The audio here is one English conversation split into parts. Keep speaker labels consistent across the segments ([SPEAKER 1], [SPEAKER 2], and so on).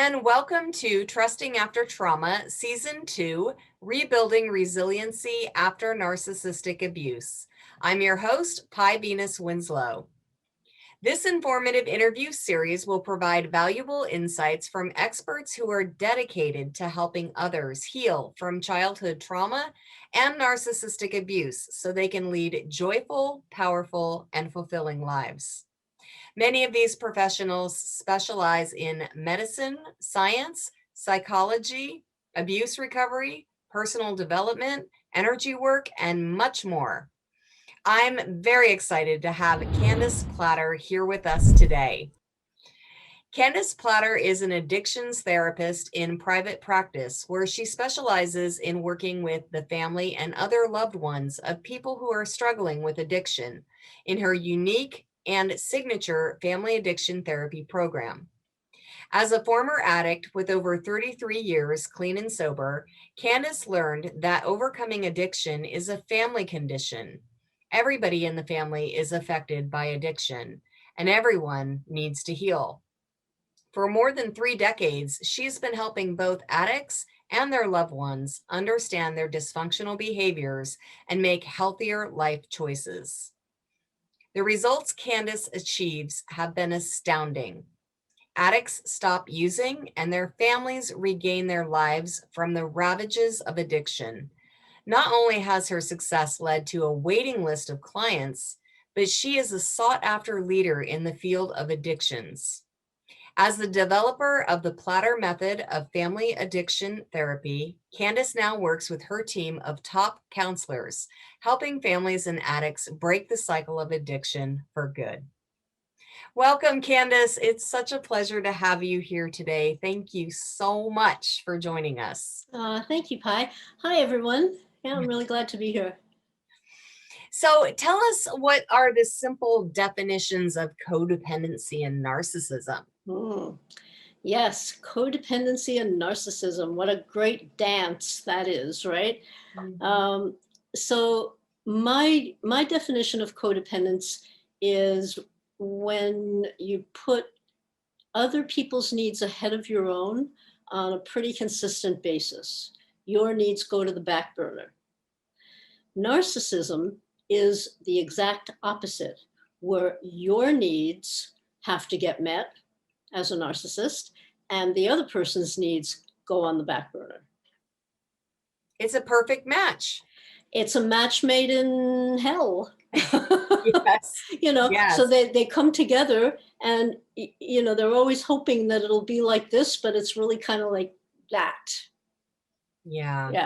[SPEAKER 1] and welcome to Trusting After Trauma, Season 2, Rebuilding Resiliency After Narcissistic Abuse. I'm your host, Pi Venus Winslow. This informative interview series will provide valuable insights from experts who are dedicated to helping others heal from childhood trauma and narcissistic abuse so they can lead joyful, powerful, and fulfilling lives. Many of these professionals specialize in medicine, science, psychology, abuse recovery, personal development, energy work, and much more. I'm very excited to have Candice Platter here with us today. Candice Platter is an addictions therapist in private practice where she specializes in working with the family and other loved ones of people who are struggling with addiction in her unique and signature family addiction therapy program. As a former addict with over 33 years clean and sober, Candice learned that overcoming addiction is a family condition. Everybody in the family is affected by addiction, and everyone needs to heal. For more than 3 decades, she's been helping both addicts and their loved ones understand their dysfunctional behaviors and make healthier life choices. The results Candice achieves have been astounding. Addicts stop using and their families regain their lives from the ravages of addiction. Not only has her success led to a waiting list of clients, but she is a sought-after leader in the field of addictions. As the developer of the Platter method of family addiction therapy, Candice now works with her team of top counselors, helping families and addicts break the cycle of addiction for good. Welcome, Candice. It's such a pleasure to have you here today. Thank you so much for joining us.
[SPEAKER 2] Thank you, Pi. Hi, everyone. Yeah, I'm really glad to be here.
[SPEAKER 1] So tell us, what are the simple definitions of codependency and narcissism?
[SPEAKER 2] Yes, codependency and narcissism. What a great dance that is, right? So my definition of codependence is when you put other people's needs ahead of your own on a pretty consistent basis. Your needs go to the back burner. Narcissism is the exact opposite, where your needs have to get met as a narcissist, and the other person's needs go on the back burner.
[SPEAKER 1] It's a perfect match.
[SPEAKER 2] It's a match made in hell.
[SPEAKER 1] Yes. Yes.
[SPEAKER 2] So they come together and, they're always hoping that it'll be like this, but it's really kind of like that.
[SPEAKER 1] Yeah.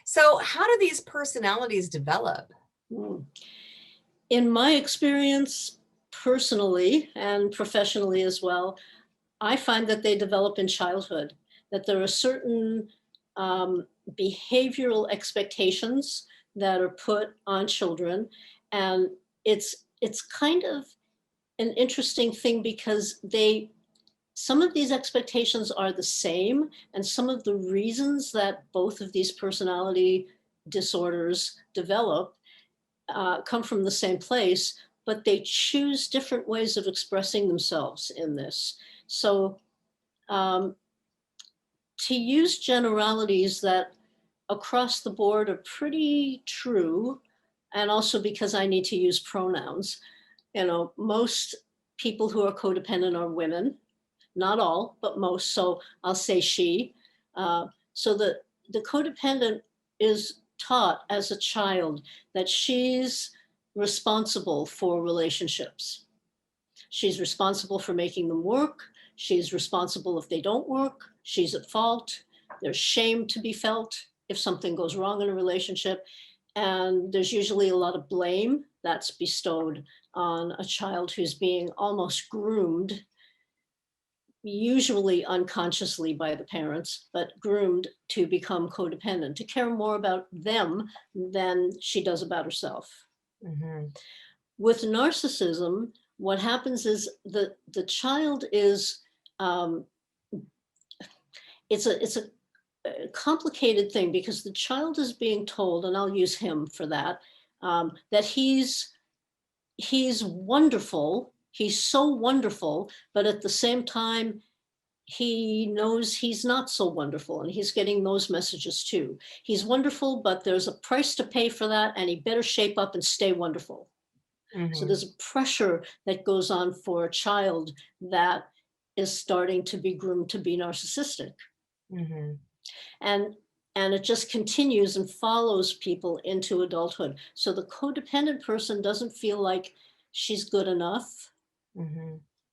[SPEAKER 1] So how do these personalities develop?
[SPEAKER 2] In my experience, personally and professionally as well, I find that they develop in childhood, that there are certain behavioral expectations that are put on children. And it's kind of an interesting thing because some of these expectations are the same, and some of the reasons that both of these personality disorders develop come from the same place, but they choose different ways of expressing themselves in this. So to use generalities that across the board are pretty true, and also because I need to use pronouns, most people who are codependent are women, not all, but most. So I'll say she. So the codependent is taught as a child that she's responsible for relationships. She's responsible for making them work. She's responsible if they don't work. She's at fault. There's shame to be felt if something goes wrong in a relationship. And there's usually a lot of blame that's bestowed on a child who's being almost groomed, usually unconsciously by the parents, but groomed to become codependent, to care more about them than she does about herself.
[SPEAKER 1] Mm-hmm.
[SPEAKER 2] With narcissism, what happens is the child is, it's a complicated thing because the child is being told, and I'll use him for that, that he's wonderful, he's so wonderful, but at the same time, he knows he's not so wonderful, and he's getting those messages too. He's wonderful, but there's a price to pay for that, and he better shape up and stay wonderful. So there's a pressure that goes on for a child that is starting to be groomed to be narcissistic. And it just continues and follows people into adulthood. So the codependent person doesn't feel like she's good enough.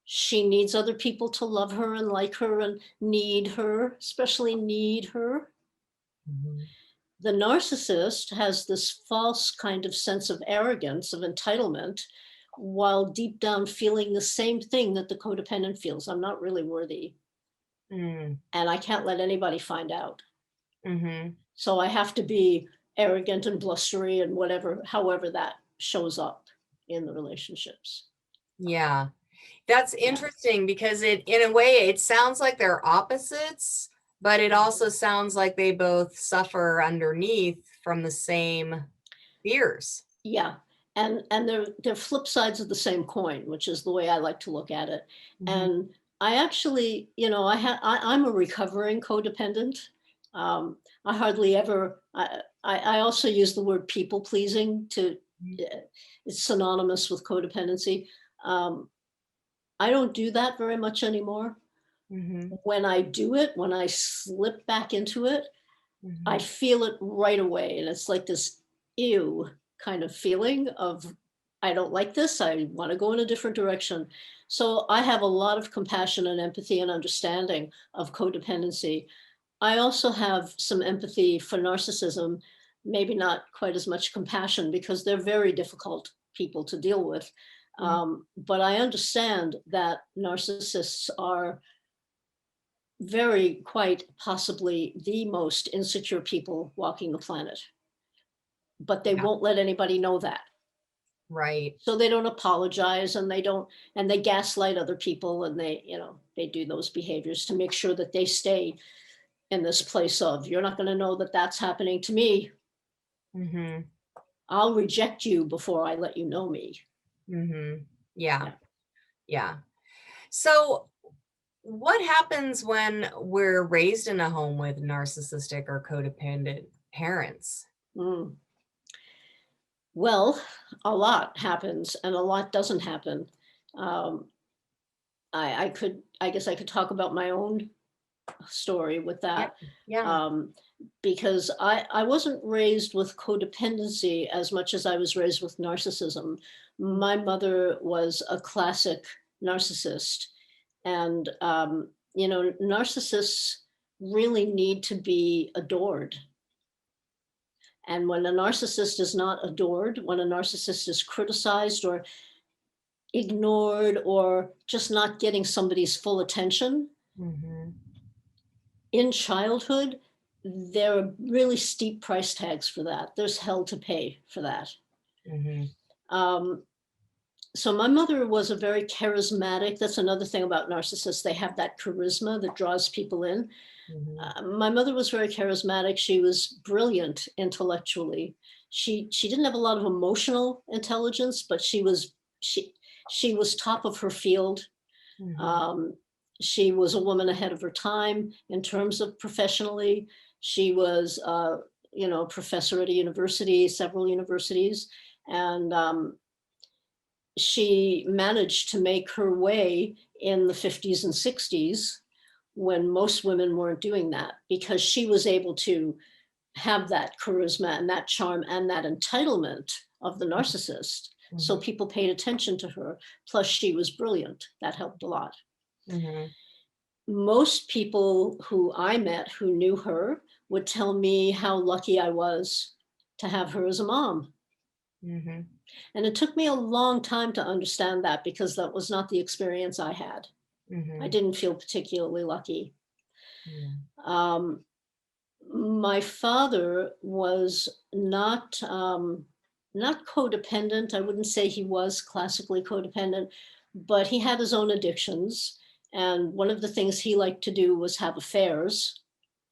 [SPEAKER 2] She needs other people to love her and like her and need her, especially need her. The narcissist has this false kind of sense of arrogance, of entitlement, while deep down feeling the same thing that the codependent feels. I'm not really worthy, and I can't let anybody find out. So I have to be arrogant and blustery and whatever, however that shows up in the relationships.
[SPEAKER 1] Yeah. That's interesting because in a way, it sounds like they're opposites, but it also sounds like they both suffer underneath from the same fears.
[SPEAKER 2] Yeah. And they're flip sides of the same coin, which is the way I like to look at it. And I actually, I'm a recovering codependent. I hardly ever, I also use the word people pleasing to, it's synonymous with codependency. I don't do that very much anymore. When I do it, when I slip back into it, I feel it right away. And it's like this ew kind of feeling of, I don't like this. I want to go in a different direction. So I have a lot of compassion and empathy and understanding of codependency. I also have some empathy for narcissism, maybe not quite as much compassion because they're very difficult people to deal with. But I understand that narcissists are very quite possibly the most insecure people walking the planet, but they won't let anybody know that.
[SPEAKER 1] Right.
[SPEAKER 2] So they don't apologize, and they gaslight other people, and they do those behaviors to make sure that they stay in this place of, you're not going to know that that's happening to me. I'll reject you before I let you know me.
[SPEAKER 1] Yeah. So what happens when we're raised in a home with narcissistic or codependent parents?
[SPEAKER 2] Well, a lot happens and a lot doesn't happen. I guess I could talk about my own story with that. Because I wasn't raised with codependency as much as I was raised with narcissism. My mother was a classic narcissist. And, narcissists really need to be adored. And when a narcissist is not adored, when a narcissist is criticized or ignored or just not getting somebody's full attention, in childhood, there are really steep price tags for that. There's hell to pay for that. So my mother was a very charismatic, that's another thing about narcissists, they have that charisma that draws people in. My mother was very charismatic. She was brilliant intellectually. She didn't have a lot of emotional intelligence, but she was top of her field. She was a woman ahead of her time in terms of professionally. She was, professor at a university, several universities, and she managed to make her way in the 50s and 60s when most women weren't doing that, because she was able to have that charisma and that charm and that entitlement of the narcissist. So people paid attention to her. Plus, she was brilliant. That helped a lot. Most people who I met who knew her would tell me how lucky I was to have her as a mom. And it took me a long time to understand that, because that was not the experience I had. I didn't feel particularly lucky. My father was not codependent. I wouldn't say he was classically codependent, but he had his own addictions. And one of the things he liked to do was have affairs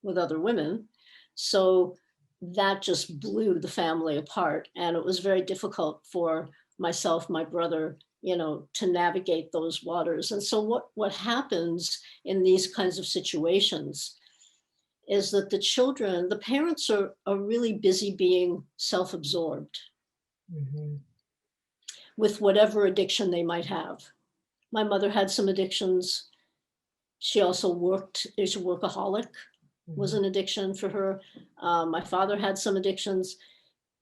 [SPEAKER 2] with other women. So that just blew the family apart. And it was very difficult for myself, my brother, to navigate those waters. And so what happens in these kinds of situations is that the parents are really busy being self-absorbed with whatever addiction they might have. My mother had some addictions. She also worked, she's a workaholic, was an addiction for her. My father had some addictions.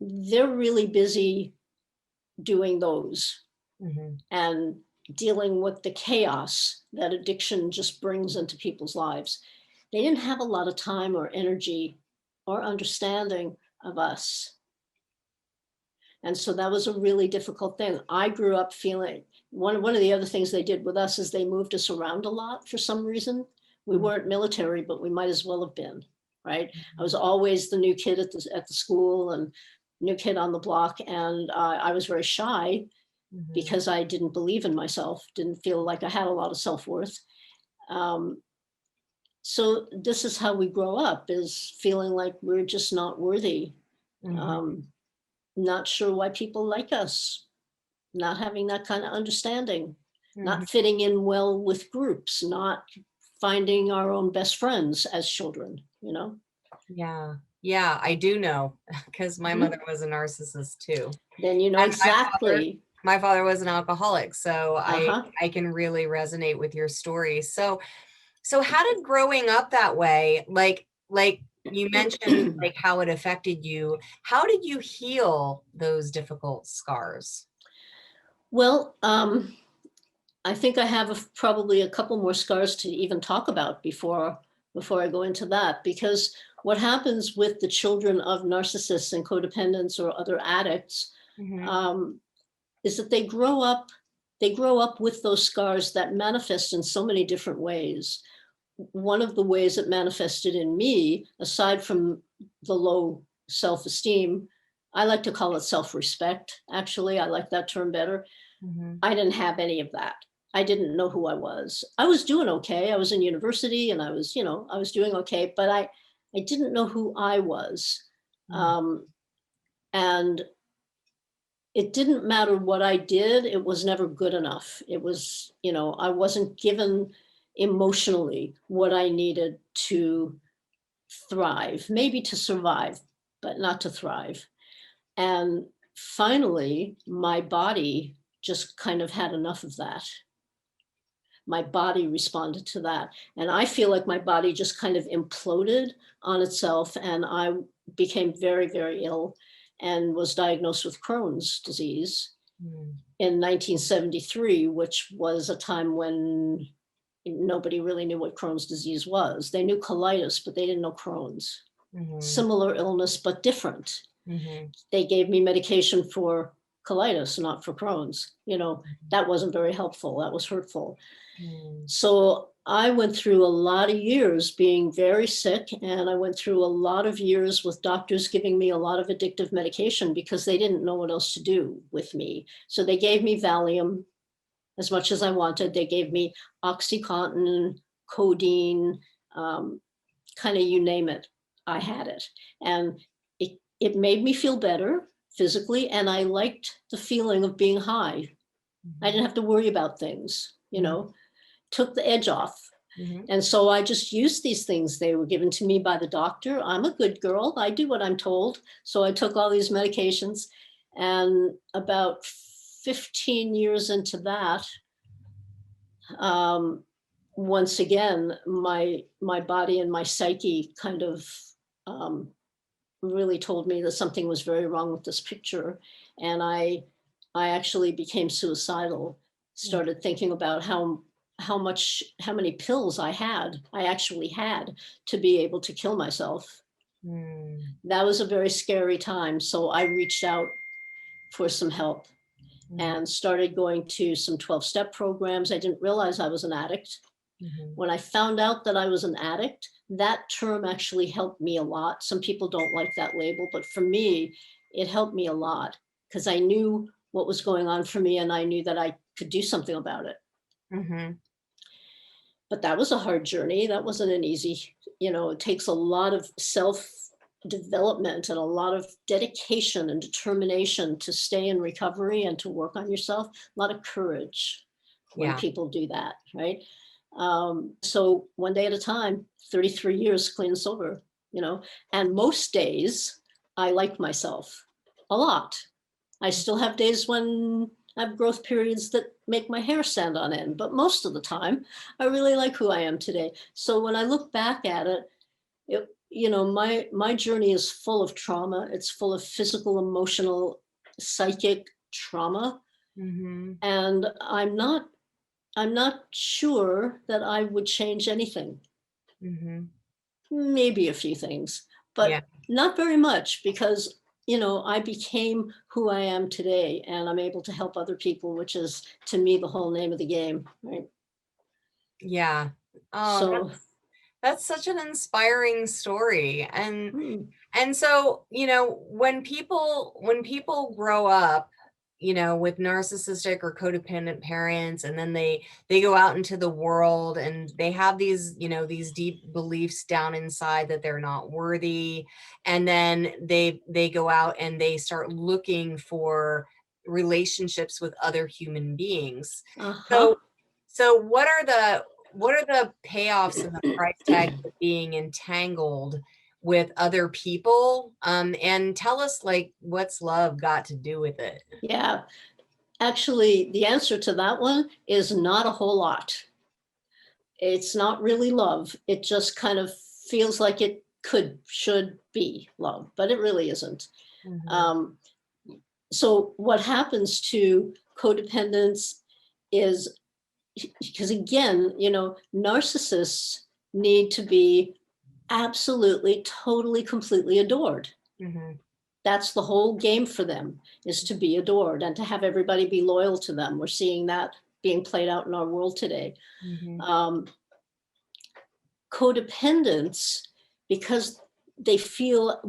[SPEAKER 2] They're really busy doing those and dealing with the chaos that addiction just brings into people's lives. They didn't have a lot of time or energy or understanding of us. And so that was a really difficult thing. I grew up feeling, one of the other things they did with us is they moved us around a lot for some reason. We weren't military, but we might as well have been, right? I was always the new kid at the school and new kid on the block. And I was very shy because I didn't believe in myself, didn't feel like I had a lot of self-worth. So this is how we grow up, is feeling like we're just not worthy. Not sure why people like us, not having that kind of understanding, not fitting in well with groups, not finding our own best friends as children,
[SPEAKER 1] Yeah, I do know, because my mother was a narcissist too.
[SPEAKER 2] Then you know
[SPEAKER 1] And
[SPEAKER 2] exactly.
[SPEAKER 1] my father was an alcoholic, so I can really resonate with your story. So how did growing up that way, like you mentioned, like how it affected you, how did you heal those difficult scars?
[SPEAKER 2] Well, I think I have probably a couple more scars to even talk about before I go into that, because what happens with the children of narcissists and codependents or other addicts is that they grow up with those scars that manifest in so many different ways. One of the ways it manifested in me, aside from the low self-esteem, I like to call it self-respect. Actually, I like that term better. I didn't have any of that. I didn't know who I was. I was doing okay. I was in university and I was doing okay, but I didn't know who I was. And it didn't matter what I did. It was never good enough. It was, I wasn't given emotionally what I needed to thrive, maybe to survive, but not to thrive. And finally, my body just kind of had enough of that. My body responded to that. And I feel like my body just kind of imploded on itself. And I became very, very ill and was diagnosed with Crohn's disease in 1973, which was a time when nobody really knew what Crohn's disease was. They knew colitis, but they didn't know Crohn's. Similar illness, but different. They gave me medication for colitis, not for Crohn's. That wasn't very helpful. That was hurtful. So I went through a lot of years being very sick, and I went through a lot of years with doctors giving me a lot of addictive medication because they didn't know what else to do with me. So they gave me Valium as much as I wanted. They gave me OxyContin, codeine, kind of you name it, I had it. And it made me feel better physically, and I liked the feeling of being high. I didn't have to worry about things, took the edge off. And so I just used these things. They were given to me by the doctor. I'm a good girl. I do what I'm told. So I took all these medications, and about 15 years into that, once again, my body and my psyche kind of really told me that something was very wrong with this picture. And I actually became suicidal, started thinking about how many pills I actually had to be able to kill myself. That was a very scary time. So I reached out for some help and started going to some 12-step programs. I didn't realize I was an addict. When I found out that I was an addict, that term actually helped me a lot. Some people don't like that label, but for me, it helped me a lot because I knew what was going on for me and I knew that I could do something about it. But that was a hard journey. That wasn't an easy, it takes a lot of development and a lot of dedication and determination to stay in recovery and to work on yourself, a lot of courage when
[SPEAKER 1] Yeah.
[SPEAKER 2] people do that, right? So one day at a time, 33 years clean and sober, and most days I like myself a lot. I still have days when I have growth periods that make my hair stand on end, but most of the time I really like who I am today. So when I look back at it, my journey is full of trauma. It's full of physical, emotional, psychic trauma.
[SPEAKER 1] Mm-hmm.
[SPEAKER 2] And I'm not sure that I would change anything.
[SPEAKER 1] Mm-hmm.
[SPEAKER 2] Maybe a few things,
[SPEAKER 1] Yeah.
[SPEAKER 2] but not very much, because I became who I am today, and I'm able to help other people, which is, to me, the whole name of the game, right?
[SPEAKER 1] Yeah. Oh,
[SPEAKER 2] So
[SPEAKER 1] that's such an inspiring story.
[SPEAKER 2] hmm,
[SPEAKER 1] And so, when people grow up, with narcissistic or codependent parents, and then they go out into the world and they have these deep beliefs down inside that they're not worthy, and then they go out and they start looking for relationships with other human beings.
[SPEAKER 2] uh-huh.
[SPEAKER 1] So what are the payoffs and the price tags of being entangled with other people? And tell us, like, what's love got to do with it?
[SPEAKER 2] Yeah, actually, the answer to that one is not a whole lot. It's not really love. It just kind of feels like it should be love, but it really isn't.
[SPEAKER 1] Mhm.
[SPEAKER 2] Um, so what happens to codependence is, because again, narcissists need to be absolutely, totally, completely adored.
[SPEAKER 1] Mhm.
[SPEAKER 2] That's the whole game for them, is to be adored and to have everybody be loyal to them. We're seeing that being played out in our world today.
[SPEAKER 1] Mhm.
[SPEAKER 2] Um, Codependence, because they feel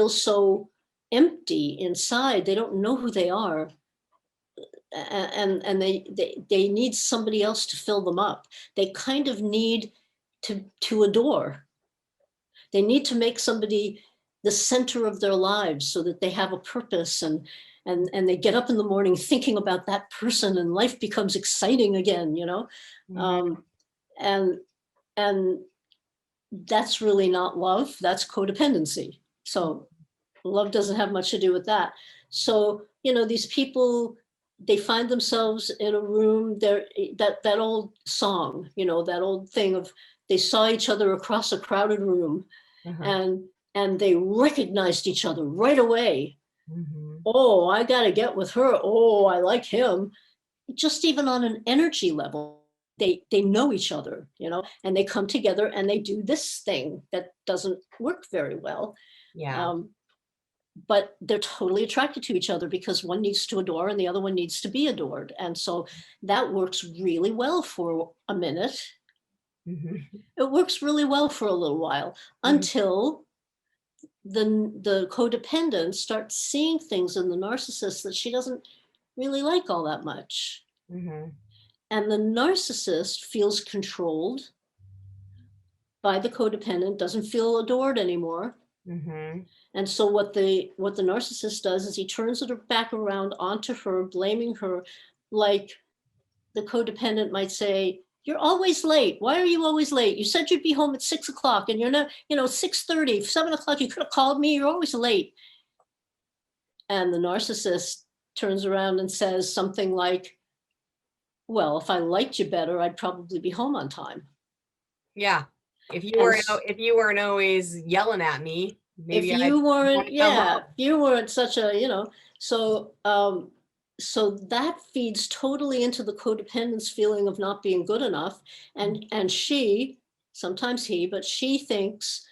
[SPEAKER 2] so empty inside, they don't know who they are, and they need somebody else to fill them up. They kind of need to adore. They need to make somebody the center of their lives so that they have a purpose, and they get up in the morning thinking about that person, and life becomes exciting again.
[SPEAKER 1] Mhm.
[SPEAKER 2] um, and and that's really not love. That's codependency. So love doesn't have much to do with that. So these people, they find themselves in a room there, that old song, that old thing of, they saw each other across a crowded room,
[SPEAKER 1] Uh-huh.
[SPEAKER 2] and they recognized each other right away.
[SPEAKER 1] Mhm.
[SPEAKER 2] Oh, I got to get with her. Oh, I like him. Just even on an energy level, they know each other, and they come together and they do this thing that doesn't work very well.
[SPEAKER 1] Yeah.
[SPEAKER 2] um, but they're totally attracted to each other because one needs to adore and the other one needs to be adored, and so that works really well for a minute.
[SPEAKER 1] Mhm.
[SPEAKER 2] It works really well for a little while,
[SPEAKER 1] Mhm.
[SPEAKER 2] until the codependent starts seeing things in the narcissist that she doesn't really like all that much.
[SPEAKER 1] Mhm.
[SPEAKER 2] And the narcissist feels controlled by the codependent, doesn't feel adored anymore.
[SPEAKER 1] Mhm.
[SPEAKER 2] And so what the narcissist does is he turns it back around onto her, blaming her, like the codependent might say, "You're always late. Why are you always late? You said you'd be home at 6 o'clock, and you're not, 6:30, 7 o'clock, you could have called me. You're always late." And the narcissist turns around and says something like, "Well, if I liked you better, I'd probably be home on time."
[SPEAKER 1] Yeah.
[SPEAKER 2] And
[SPEAKER 1] If you weren't always yelling at me,
[SPEAKER 2] if
[SPEAKER 1] maybe I'd
[SPEAKER 2] you
[SPEAKER 1] want
[SPEAKER 2] weren't,
[SPEAKER 1] to come
[SPEAKER 2] yeah,
[SPEAKER 1] home.
[SPEAKER 2] if you weren't such a, so that feeds totally into the codependent's feeling of not being good enough. And she, sometimes he, but she thinks,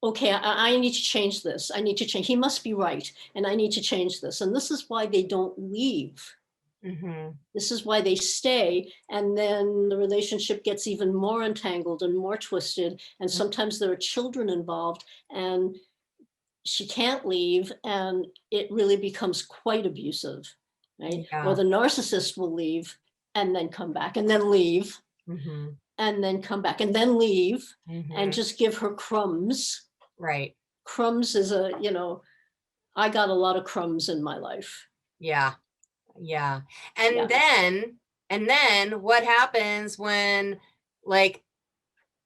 [SPEAKER 2] okay, I need to change this. I need to change. He must be right. And I need to change this. And this is why they don't leave.
[SPEAKER 1] Mhm.
[SPEAKER 2] This is why they stay. And then the relationship gets even more entangled and more twisted. And sometimes there are children involved, and she can't leave, and it really becomes quite abusive, right? Or
[SPEAKER 1] Yeah.
[SPEAKER 2] the narcissist will leave and then come back and then leave
[SPEAKER 1] Mhm.
[SPEAKER 2] and then come back and then leave, and
[SPEAKER 1] Mhm.
[SPEAKER 2] just give her crumbs
[SPEAKER 1] Right.
[SPEAKER 2] Crumbs is I got a lot of crumbs in my life.
[SPEAKER 1] Yeah. Yeah.
[SPEAKER 2] Yeah.
[SPEAKER 1] And then what happens when like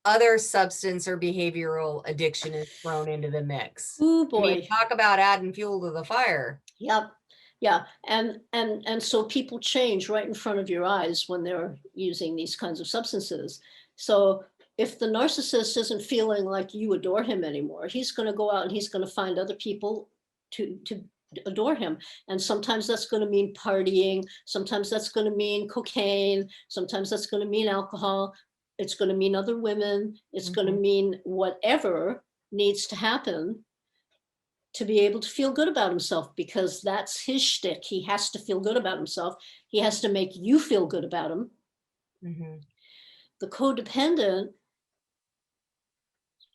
[SPEAKER 1] other substance or behavioral addiction is thrown into the mix?
[SPEAKER 2] Oh
[SPEAKER 1] I mean,
[SPEAKER 2] boy.
[SPEAKER 1] talk about adding fuel to the fire.
[SPEAKER 2] Yep. Yeah. And so people change right in front of your eyes when they're using these kinds of substances. So if the narcissist isn't feeling like you adore him anymore, he's going to go out and he's going to find other people to adore him. And sometimes that's going to mean partying. Sometimes that's going to mean cocaine. Sometimes that's going to mean alcohol. It's going to mean other women. It's going to mean whatever needs to happen to be able to feel good about himself, because that's his shtick. He has to feel good about himself. He has to make you feel good about him. The codependent,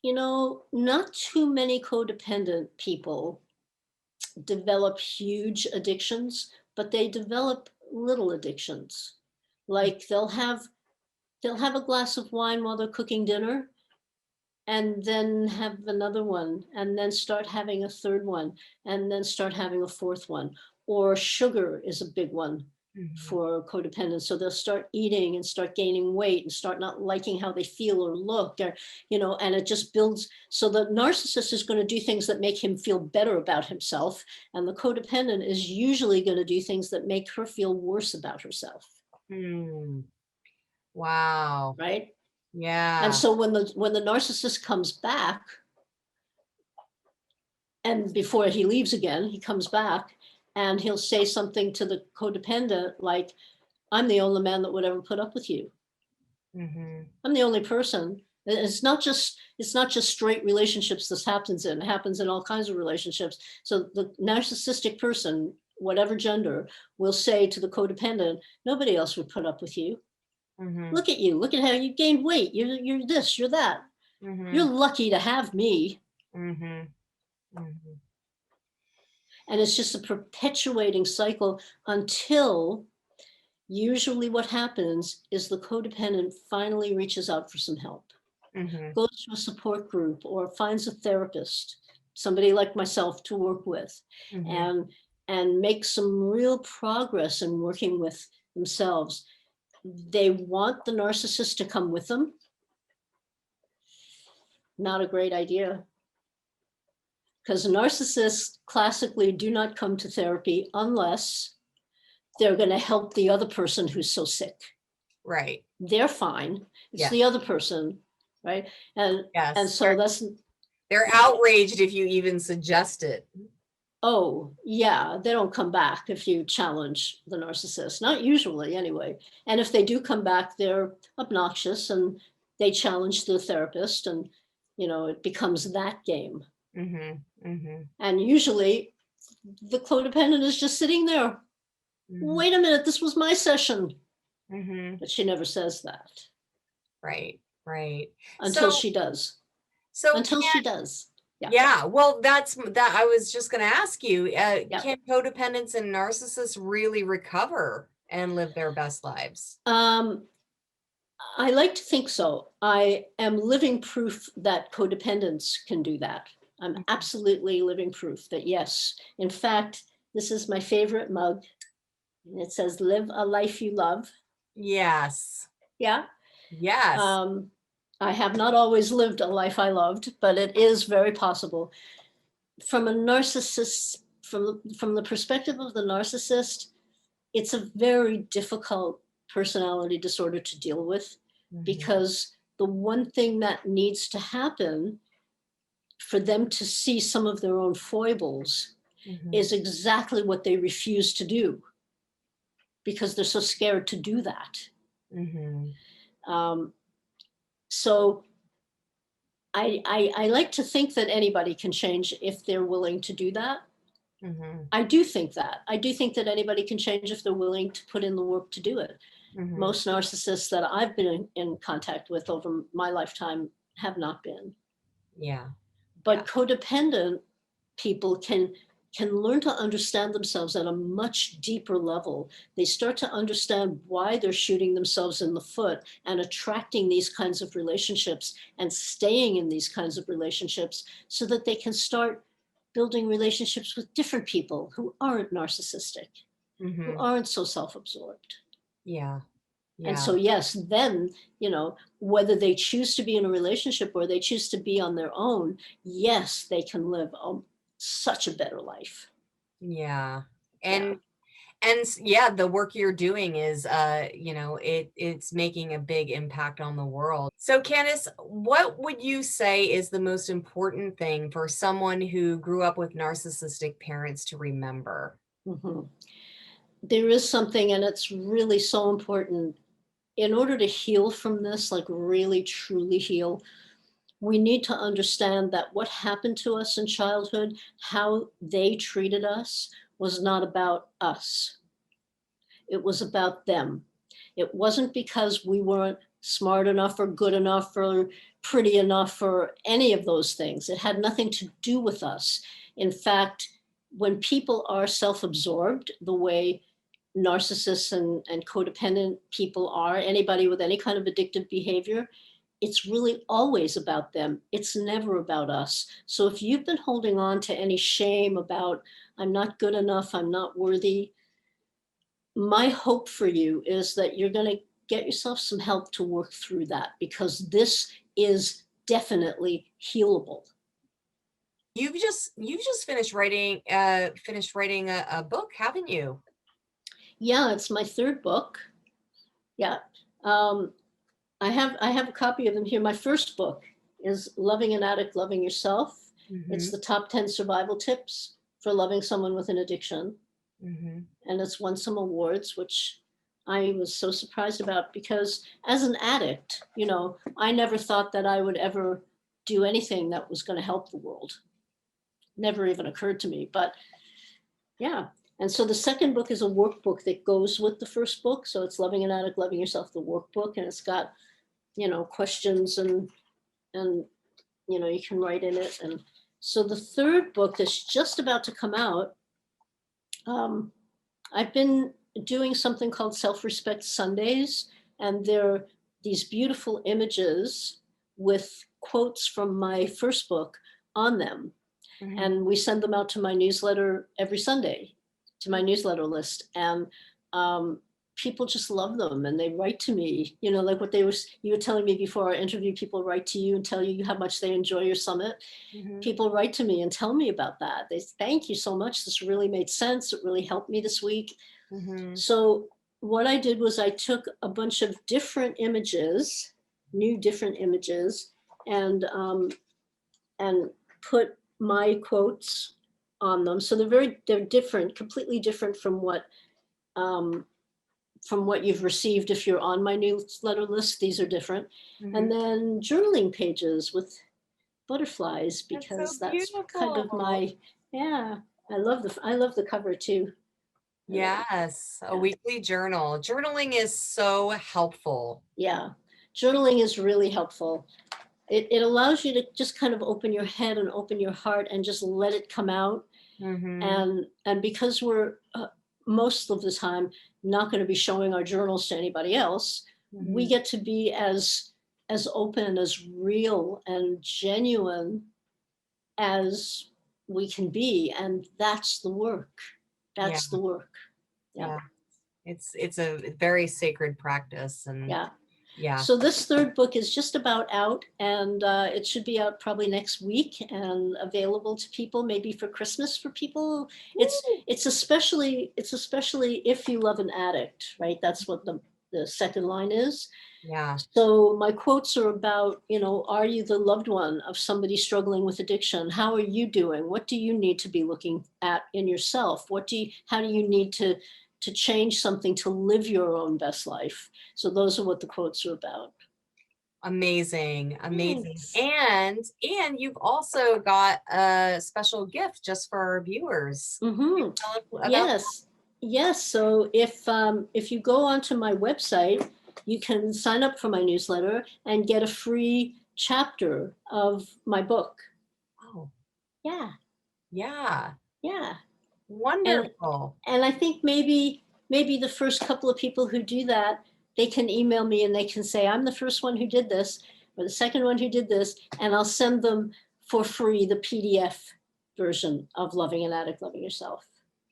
[SPEAKER 2] not too many codependent people develop huge addictions, but they develop little addictions. Like they'll have a glass of wine while they're cooking dinner, and then have another one, and then start having a third one, and then start having a fourth one. Or sugar is a big one for codependence. So they'll start eating and start gaining weight and start not liking how they feel or look, or, and it just builds. So the narcissist is going to do things that make him feel better about himself. And the codependent is usually going to do things that make her feel worse about herself.
[SPEAKER 1] Wow.
[SPEAKER 2] Right?
[SPEAKER 1] Yeah.
[SPEAKER 2] And so when the narcissist comes back, and before he leaves again, he comes back and he'll say something to the codependent like, I'm the only man that would ever put up with you. I'm the only person. It's not just straight relationships this happens in. It happens in all kinds of relationships. So the narcissistic person, whatever gender, will say to the codependent, nobody else would put up with you. Look at you. Look at how you gained weight. You're this, you're that. You're lucky to have me. And it's just a perpetuating cycle until usually what happens is the codependent finally reaches out for some help, goes to a support group or finds a therapist, somebody like myself to work with, and makes some real progress in working with themselves. They want the narcissist to come with them. Not a great idea. Because narcissists classically do not come to therapy unless they're going to help the other person who's so sick.
[SPEAKER 1] Right.
[SPEAKER 2] They're fine. It's the other person, right? And so
[SPEAKER 1] they're outraged if you even suggest it.
[SPEAKER 2] Oh, yeah, they don't come back if you challenge the narcissist, not usually anyway. And if they do come back, they're obnoxious and they challenge the therapist, and it becomes that game. And usually the codependent is just sitting there. Wait a minute, this was my session. But she never says that.
[SPEAKER 1] Right.
[SPEAKER 2] Until she does. She does.
[SPEAKER 1] Yeah. Well, that's that. I was just going to ask you, can codependents and narcissists really recover and live their best lives?
[SPEAKER 2] I like to think so. I am living proof that codependents can do that. I'm absolutely living proof that yes. In fact, this is my favorite mug. It says, "Live a life you love."
[SPEAKER 1] Yes.
[SPEAKER 2] Yeah.
[SPEAKER 1] Yes.
[SPEAKER 2] I have not always lived a life I loved, but it is very possible. From a narcissist, from the perspective of the narcissist, it's a very difficult personality disorder to deal with, because the one thing that needs to happen for them to see some of their own foibles is exactly what they refuse to do, because they're so scared to do that. So I like to think that anybody can change if they're willing to do that. I do think that. I do think that anybody can change if they're willing to put in the work to do it. Most narcissists that I've been in contact with over my lifetime have not been.
[SPEAKER 1] Yeah.
[SPEAKER 2] But codependent people can can learn to understand themselves at a much deeper level. They start to understand why they're shooting themselves in the foot and attracting these kinds of relationships and staying in these kinds of relationships, so that they can start building relationships with different people who aren't narcissistic, who aren't so self-absorbed.
[SPEAKER 1] Yeah.
[SPEAKER 2] And
[SPEAKER 1] Yeah.
[SPEAKER 2] so, yes, then, whether they choose to be in a relationship or they choose to be on their own, yes, they can live such a better life.
[SPEAKER 1] Yeah.
[SPEAKER 2] Yeah.
[SPEAKER 1] And yeah, the work you're doing is, it's making a big impact on the world. So Candice, what would you say is the most important thing for someone who grew up with narcissistic parents to remember?
[SPEAKER 2] Mhm. There is something, and it's really so important. In order to heal from this, like really truly heal, we need to understand that what happened to us in childhood, how they treated us, was not about us. It was about them. It wasn't because we weren't smart enough or good enough or pretty enough or any of those things. It had nothing to do with us. In fact, when people are self absorbed, the way narcissists and codependent people are, anybody with any kind of addictive behavior, it's really always about them. It's never about us. So if you've been holding on to any shame about, I'm not good enough, I'm not worthy, my hope for you is that you're going to get yourself some help to work through that, because this is definitely healable.
[SPEAKER 1] You've just finished writing a book, haven't you?
[SPEAKER 2] Yeah, it's my third book. Yeah. Um, I have a copy of them here. My first book is Loving an Addict, Loving Yourself. It's
[SPEAKER 1] Mhm.
[SPEAKER 2] the top 10 survival tips for loving someone with an addiction.
[SPEAKER 1] Mhm.
[SPEAKER 2] And it's won some awards, which I was so surprised about, because as an addict, I never thought that I would ever do anything that was going to help the world. Never even occurred to me. But yeah. And so the second book is a workbook that goes with the first book. So it's Loving an Addict, Loving Yourself, the workbook. And it's got, questions and, you can write in it. And so the third book that's just about to come out, um, I've been doing something called Self Respect Sundays, and they're these beautiful images with quotes from my first book on them.
[SPEAKER 1] Mhm.
[SPEAKER 2] And we send them out to my newsletter every Sunday, to my newsletter list. And um, people just love them, and they write to me, like what you were telling me before our interview, people write to you and tell you how much they enjoy your summit.
[SPEAKER 1] Mhm.
[SPEAKER 2] People write to me and tell me about that. They say, thank you so much. This really made sense. It really helped me this week.
[SPEAKER 1] Mhm.
[SPEAKER 2] So what I did was I took a bunch of different images, new different images, and and put my quotes on them. So they're different, completely different um, from what you've received if you're on my newsletter list. These are different.
[SPEAKER 1] Mhm.
[SPEAKER 2] And then journaling pages with butterflies,
[SPEAKER 1] That's so
[SPEAKER 2] because that's kind of
[SPEAKER 1] beautiful.
[SPEAKER 2] my, yeah. I love the cover too. I love it.
[SPEAKER 1] Yes, a
[SPEAKER 2] Yeah.
[SPEAKER 1] weekly journal. Journaling is so helpful.
[SPEAKER 2] Yeah. Journaling is really helpful. It allows you to just kind of open your head and open your heart and just let it come out.
[SPEAKER 1] Mhm.
[SPEAKER 2] And because we're most of the time not going to be showing our journals to anybody else, we
[SPEAKER 1] Mhm.
[SPEAKER 2] get to be as open, as real and genuine as we can be. And that's the work.
[SPEAKER 1] Yeah,
[SPEAKER 2] That's the work. Yeah.
[SPEAKER 1] yeah. It's a very sacred practice, and
[SPEAKER 2] Yeah.
[SPEAKER 1] yeah.
[SPEAKER 2] So this third book is just about out, and it should be out probably next week and available to people, maybe for Christmas for people. It's
[SPEAKER 1] Woo!
[SPEAKER 2] it's especially if you love an addict, right? That's what the second line is.
[SPEAKER 1] Yeah.
[SPEAKER 2] So my quotes are about, are you the loved one of somebody struggling with addiction? How are you doing? What do you need to be looking at in yourself? How do you need to change something to live your own best life? So those are what the quotes are about.
[SPEAKER 1] Amazing, amazing.
[SPEAKER 2] Thanks.
[SPEAKER 1] And you've also got a special gift just for our viewers. Can you
[SPEAKER 2] Mm-hmm.
[SPEAKER 1] tell us about
[SPEAKER 2] Yes. Yes. So if you go onto my website, you can sign up for my newsletter and get a free chapter of my book.
[SPEAKER 1] that? Oh,
[SPEAKER 2] Yeah.
[SPEAKER 1] yeah.
[SPEAKER 2] Yeah.
[SPEAKER 1] Wonderful.
[SPEAKER 2] And I think maybe the first couple of people who do that, they can email me and they can say, I'm the first one who did this, or the second one who did this, and I'll send them for free the PDF version of Loving an Addict, Loving Yourself.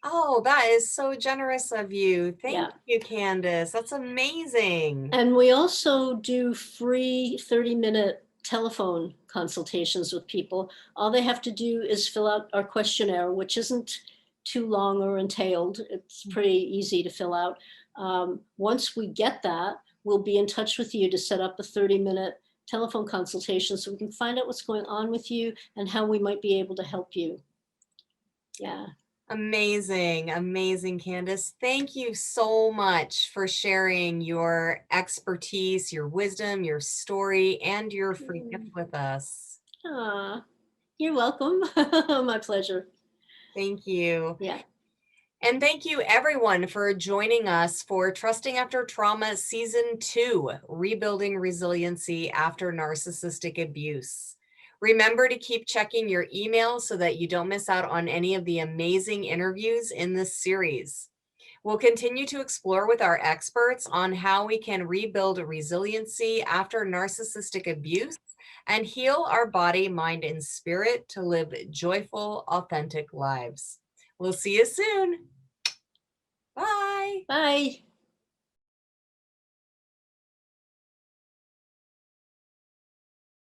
[SPEAKER 1] Oh, that is so generous of you. Thank
[SPEAKER 2] Yeah.
[SPEAKER 1] you, Candace. That's amazing.
[SPEAKER 2] And we also do free 30-minute telephone consultations with people. All they have to do is fill out our questionnaire, which isn't too long or entailed. It's pretty easy to fill out. Once we get that, we'll be in touch with you to set up a 30-minute telephone consultation so we can find out what's going on with you and how we might be able to help you. Yeah.
[SPEAKER 1] Amazing, amazing, Candace. Thank you so much for sharing your expertise, your wisdom, your story, and your free gift with us.
[SPEAKER 2] You're welcome. My pleasure.
[SPEAKER 1] Thank you.
[SPEAKER 2] Yeah.
[SPEAKER 1] And thank you, everyone, for joining us for Trusting After Trauma Season 2, Rebuilding Resiliency After Narcissistic Abuse. Remember to keep checking your email so that you don't miss out on any of the amazing interviews in this series. We'll continue to explore with our experts on how we can rebuild resiliency after narcissistic abuse and heal our body, mind, and spirit to live joyful, authentic lives. We'll see you soon. Bye.
[SPEAKER 2] Bye.